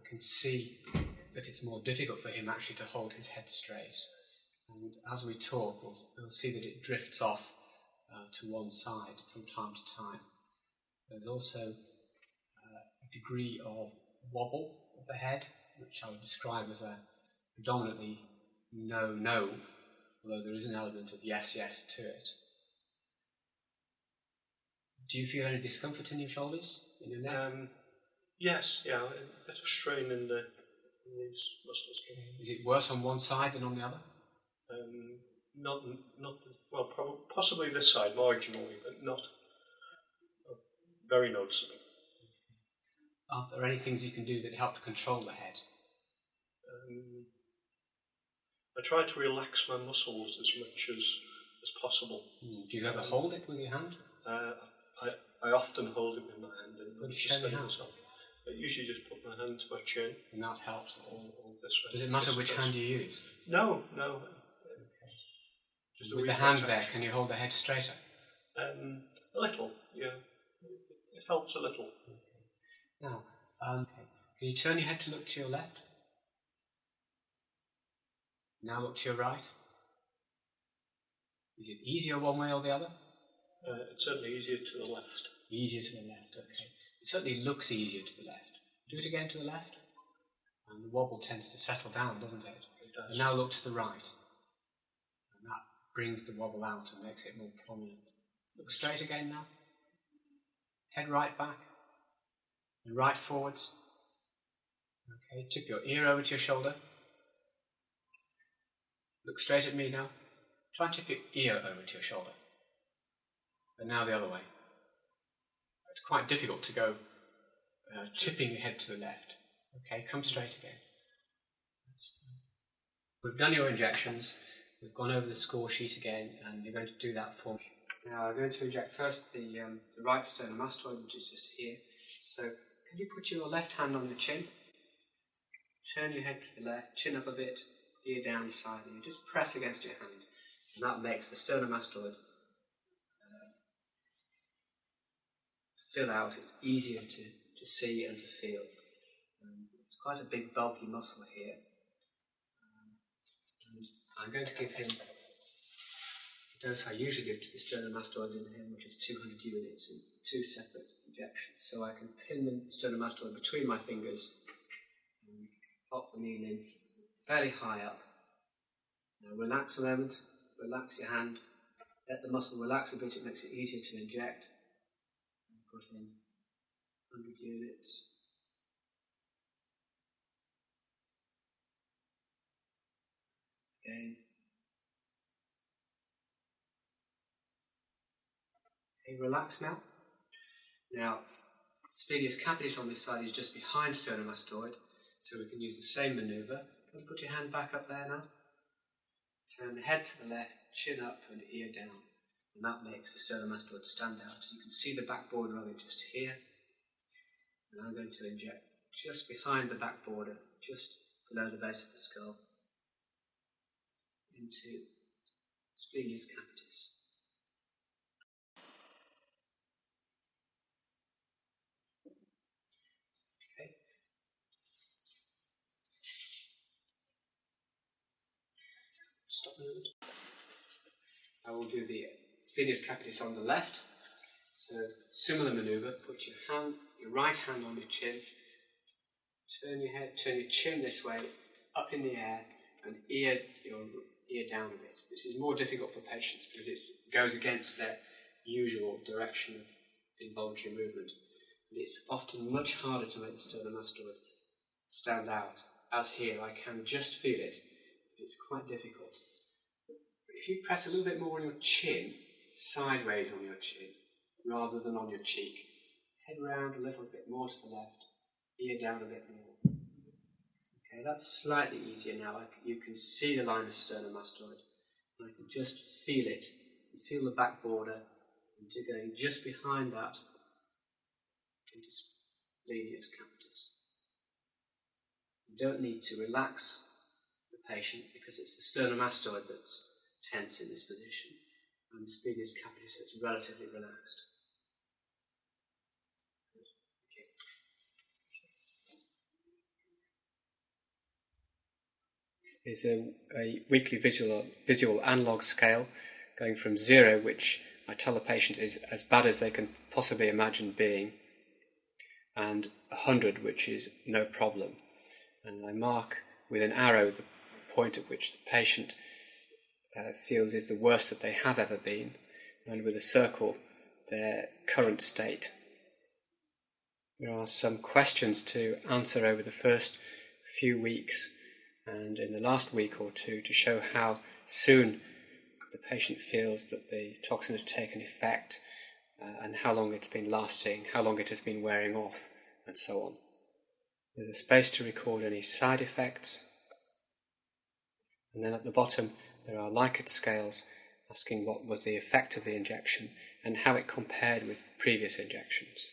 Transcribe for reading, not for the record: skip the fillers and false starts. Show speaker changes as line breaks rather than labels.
I can see that it's more difficult for him actually to hold his head straight. And as we talk, we'll see that it drifts off to one side from time to time. There's also a degree of wobble of the head, which I would describe as a predominantly no, although there is an element of yes to it. Do you feel any discomfort in your shoulders, in your neck?
Yes, a bit of strain in these muscles.
Is it worse on one side than on the other?
Possibly this side, marginally, but not very noticeable.
Are there any things you can do that help to control the head?
I try to relax my muscles as much as possible.
Do you ever hold it with your hand?
I often hold it with my hand and
show me how.
I usually just put my hand to my chin.
And that helps.
All this way.
Does it matter which hand you use?
No.
Just with the hand there, can you hold the head straighter?
A little, yeah. It helps a little.
Now, can you turn your head to look to your left? Now look to your right. Is it easier one way or the other?
It's certainly easier to the left.
Easier to the left, okay. It certainly looks easier to the left. Do it again to the left. And the wobble tends to settle down, doesn't it?
It does.
And now look to the right. And that brings the wobble out and makes it more prominent. Look straight again now. Head right back. And right forwards. Okay, tip your ear over to your shoulder. Look straight at me now. Try and tip your ear over to your shoulder. And now the other way. It's quite difficult to go tipping your head to the left. Okay, come straight again. We've done your injections. We've gone over the score sheet again, and you're going to do that for me. Now I'm going to inject first the right sternomastoid, which is just here. So can you put your left hand on your chin? Turn your head to the left, chin up a bit, ear down slightly. You just press against your hand, and that makes the sternomastoid fill out. It's easier to see and to feel. It's quite a big bulky muscle here. And I'm going to give him the dose I usually give to the sternomastoid in him, which is 200 units in 2 separate injections. So I can pin the sternomastoid between my fingers and pop the needle in fairly high up. Now relax a moment, relax your hand, let the muscle relax a bit, it makes it easier to inject. Put in 100 units. Again. Okay, relax now. Now, splenius capitis on this side is just behind sternomastoid, so we can use the same manoeuvre. Put your hand back up there now. Turn the head to the left, chin up and ear down. And that makes the sternomastoid stand out. You can see the back border of it just here. And I'm going to inject just behind the back border, just below the base of the skull, into splenius capitis. Okay. Stop a moment. I will do the splenius capitis on the left. So similar manoeuvre, put your right hand on your chin, turn your chin this way, up in the air, and your ear down a bit. This is more difficult for patients because it goes against their usual direction of involuntary movement. And it's often much harder to make the sternomastoid stand out. As here, I can just feel it, but it's quite difficult. If you press a little bit more on your chin, sideways on your chin, rather than on your cheek, head round a little bit more to the left, ear down a bit more. Okay, that's slightly easier now. You can see the line of sternomastoid. I can just feel it, feel the back border, and going just behind that into splenius capitis. You don't need to relax the patient because it's the sternomastoid that's tense in this position, and the splenius capitis is relatively relaxed. Good. Okay. is a weekly visual analog scale going from 0, which I tell the patient is as bad as they can possibly imagine being, and 100, which is no problem. And I mark with an arrow the point at which the patient feels is the worst that they have ever been, and with a circle their current state. There are some questions to answer over the first few weeks and in the last week or two to show how soon the patient feels that the toxin has taken effect, and how long it's been lasting, how long it has been wearing off, and so on. There's a space to record any side effects, and then at the bottom there are Likert scales asking what was the effect of the injection and how it compared with previous injections.